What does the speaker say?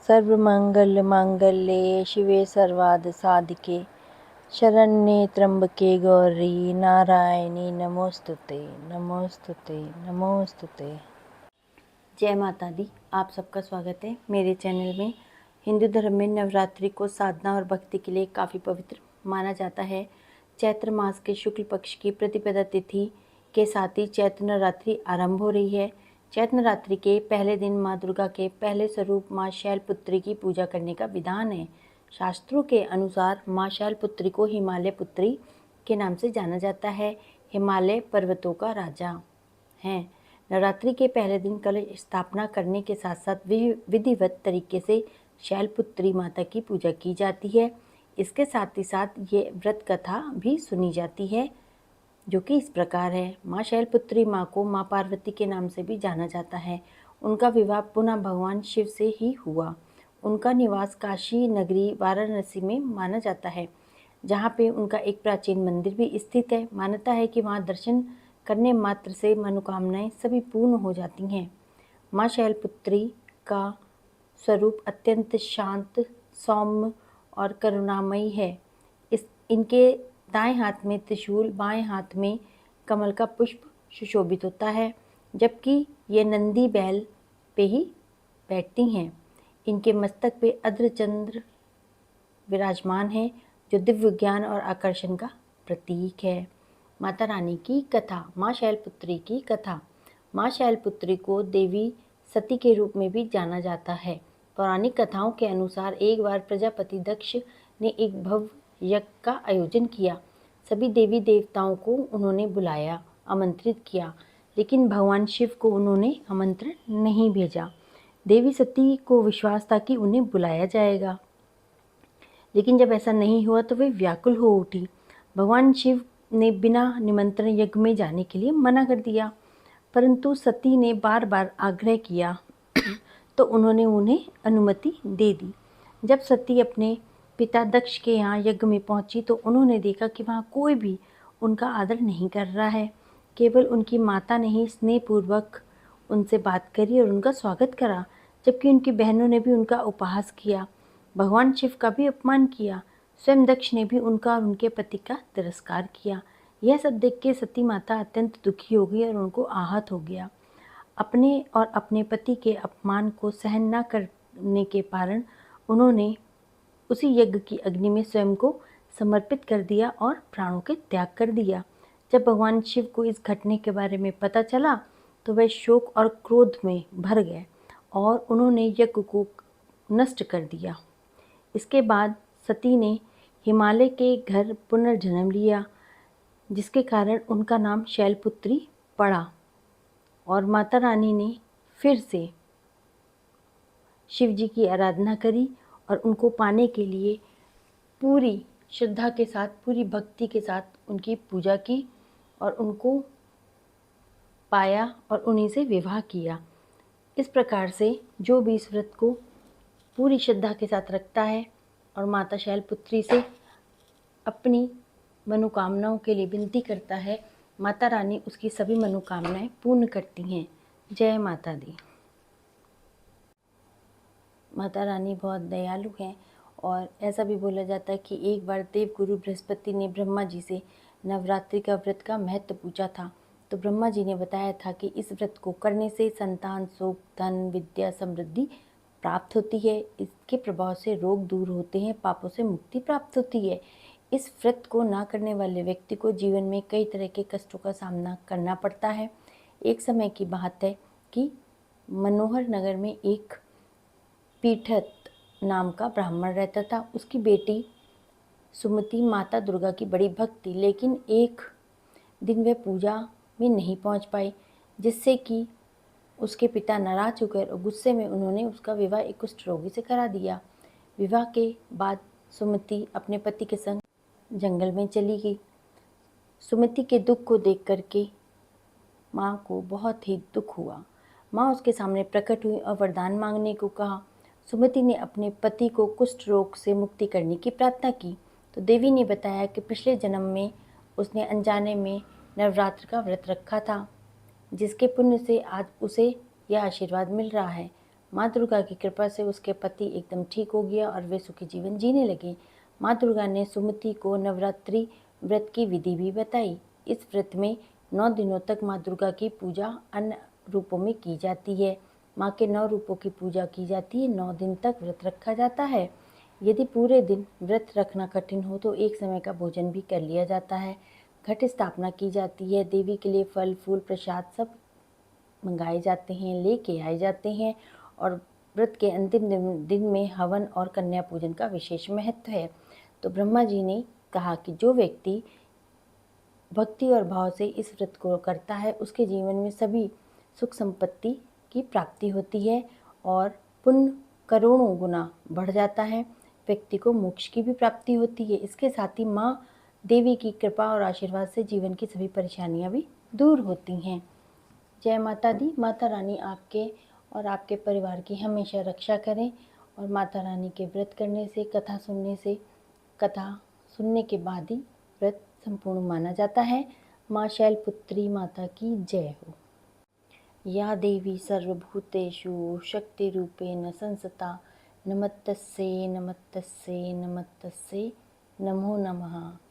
सर्वमंगल मांगल्ये शिवे सर्वार्थ साधिके शरण्ये त्र्यंबके गौरी नारायणी नमोस्तुते नमोस्तुते नमोस्तुते। जय माता दी। आप सबका स्वागत है मेरे चैनल में। हिंदू धर्म में नवरात्रि को साधना और भक्ति के लिए काफ़ी पवित्र माना जाता है। चैत्र मास के शुक्ल पक्ष की प्रतिपदा तिथि के साथ ही चैत्र नवरात्रि आरंभ हो रही है। चैत्र नवरात्रि के पहले दिन माँ दुर्गा के पहले स्वरूप माँ शैलपुत्री की पूजा करने का विधान है। शास्त्रों के अनुसार माँ शैलपुत्री को हिमालय पुत्री के नाम से जाना जाता है। हिमालय पर्वतों का राजा है। नवरात्रि के पहले दिन कलश स्थापना करने के साथ साथ विधिवत तरीके से शैलपुत्री माता की पूजा की जाती है। इसके साथ ही साथ ये व्रत कथा भी सुनी जाती है, जो कि इस प्रकार है। माँ शैलपुत्री माँ को माँ पार्वती के नाम से भी जाना जाता है। उनका विवाह पुनः भगवान शिव से ही हुआ। उनका निवास काशी नगरी वाराणसी में माना जाता है, जहाँ पे उनका एक प्राचीन मंदिर भी स्थित है। मान्यता है कि वहाँ दर्शन करने मात्र से मनोकामनाएं सभी पूर्ण हो जाती हैं। माँ शैलपुत्री का स्वरूप अत्यंत शांत, सौम्य और करुणामयी है। इनके दाएं हाथ में त्रिशूल, बाएं हाथ में कमल का पुष्प सुशोभित होता है, जबकि ये नंदी बैल पे ही बैठती हैं। इनके मस्तक पे अर्धचंद्र विराजमान है, जो दिव्य ज्ञान और आकर्षण का प्रतीक है। माता रानी की कथा। माँ शैलपुत्री की कथा। माँ शैलपुत्री को देवी सती के रूप में भी जाना जाता है। पौराणिक कथाओं के अनुसार एक बार प्रजापति दक्ष ने एक भव्य यज्ञ का आयोजन किया। सभी देवी देवताओं को उन्होंने बुलाया, आमंत्रित किया, लेकिन भगवान शिव को उन्होंने आमंत्रण नहीं भेजा। देवी सती को विश्वास था कि उन्हें बुलाया जाएगा, लेकिन जब ऐसा नहीं हुआ तो वे व्याकुल हो उठी। भगवान शिव ने बिना निमंत्रण यज्ञ में जाने के लिए मना कर दिया, परंतु सती ने बार बार आग्रह किया तो उन्होंने उन्हें अनुमति दे दी। जब सती अपने पिता दक्ष के यहाँ यज्ञ में पहुंची तो उन्होंने देखा कि वहाँ कोई भी उनका आदर नहीं कर रहा है। केवल उनकी माता ने ही स्नेहपूर्वक उनसे बात करी और उनका स्वागत करा, जबकि उनकी बहनों ने भी उनका उपहास किया, भगवान शिव का भी अपमान किया। स्वयं दक्ष ने भी उनका और उनके पति का तिरस्कार किया। यह सब देख के सती माता अत्यंत दुखी हो गई और उनको आहत हो गया। अपने और अपने पति के अपमान को सहन न करने के कारण उन्होंने उसी यज्ञ की अग्नि में स्वयं को समर्पित कर दिया और प्राणों के त्याग कर दिया। जब भगवान शिव को इस घटने के बारे में पता चला तो वे शोक और क्रोध में भर गए और उन्होंने यज्ञ को नष्ट कर दिया। इसके बाद सती ने हिमालय के घर पुनर्जन्म लिया, जिसके कारण उनका नाम शैलपुत्री पड़ा और माता रानी ने फिर से शिव जी की आराधना करी और उनको पाने के लिए पूरी श्रद्धा के साथ, पूरी भक्ति के साथ उनकी पूजा की और उनको पाया और उन्हीं से विवाह किया। इस प्रकार से जो भी इस व्रत को पूरी श्रद्धा के साथ रखता है और माता शैलपुत्री से अपनी मनोकामनाओं के लिए विनती करता है, माता रानी उसकी सभी मनोकामनाएं पूर्ण करती हैं। जय माता दी। माता रानी बहुत दयालु हैं और ऐसा भी बोला जाता है कि एक बार देवगुरु बृहस्पति ने ब्रह्मा जी से नवरात्रि का व्रत का महत्व पूछा था, तो ब्रह्मा जी ने बताया था कि इस व्रत को करने से संतान, सुख, धन, विद्या, समृद्धि प्राप्त होती है। इसके प्रभाव से रोग दूर होते हैं, पापों से मुक्ति प्राप्त होती है। इस व्रत को ना करने वाले व्यक्ति को जीवन में कई तरह के कष्टों का सामना करना पड़ता है। एक समय की बात है कि मनोहर नगर में एक पीठत नाम का ब्राह्मण रहता था। उसकी बेटी सुमति माता दुर्गा की बड़ी भक्त थी, लेकिन एक दिन वह पूजा में नहीं पहुंच पाई, जिससे कि उसके पिता नाराज हो गए और गुस्से में उन्होंने उसका विवाह एक कुष्ठ रोगी से करा दिया। विवाह के बाद सुमति अपने पति के संग जंगल में चली गई। सुमति के दुख को देख करके माँ को बहुत ही दुख हुआ। माँ उसके सामने प्रकट हुई और वरदान मांगने को कहा। सुमति ने अपने पति को कुष्ठ रोग से मुक्ति करने की प्रार्थना की, तो देवी ने बताया कि पिछले जन्म में उसने अनजाने में नवरात्र का व्रत रखा था, जिसके पुण्य से आज उसे यह आशीर्वाद मिल रहा है। माँ दुर्गा की कृपा से उसके पति एकदम ठीक हो गया और वे सुखी जीवन जीने लगे। माँ दुर्गा ने सुमति को नवरात्रि व्रत की विधि भी बताई। इस व्रत में 9 दिनों तक माँ दुर्गा की पूजा अन्य रूपों में की जाती है। माँ के 9 रूपों की पूजा की जाती है। 9 दिन तक व्रत रखा जाता है। यदि पूरे दिन व्रत रखना कठिन हो तो एक समय का भोजन भी कर लिया जाता है। घट स्थापना की जाती है। देवी के लिए फल फूल प्रसाद सब मंगाए जाते हैं, लेके आए जाते हैं और व्रत के अंतिम दिन में हवन और कन्या पूजन का विशेष महत्व है। तो ब्रह्मा जी ने कहा कि जो व्यक्ति भक्ति और भाव से इस व्रत को करता है उसके जीवन में सभी सुख संपत्ति की प्राप्ति होती है और पुण्य करोड़ों गुना बढ़ जाता है। व्यक्ति को मोक्ष की भी प्राप्ति होती है। इसके साथ ही माँ देवी की कृपा और आशीर्वाद से जीवन की सभी परेशानियाँ भी दूर होती हैं। जय माता दी। माता रानी आपके और आपके परिवार की हमेशा रक्षा करें। और माता रानी के व्रत करने से, कथा सुनने के बाद ही व्रत संपूर्ण माना जाता है। माँ शैलपुत्री माता की जय हो। या देवी सर्वभूतेषु शक्तिरूपेण संस्थिता नमस्तस्यै नमस्तस्यै नमस्तस्यै नमो नमः।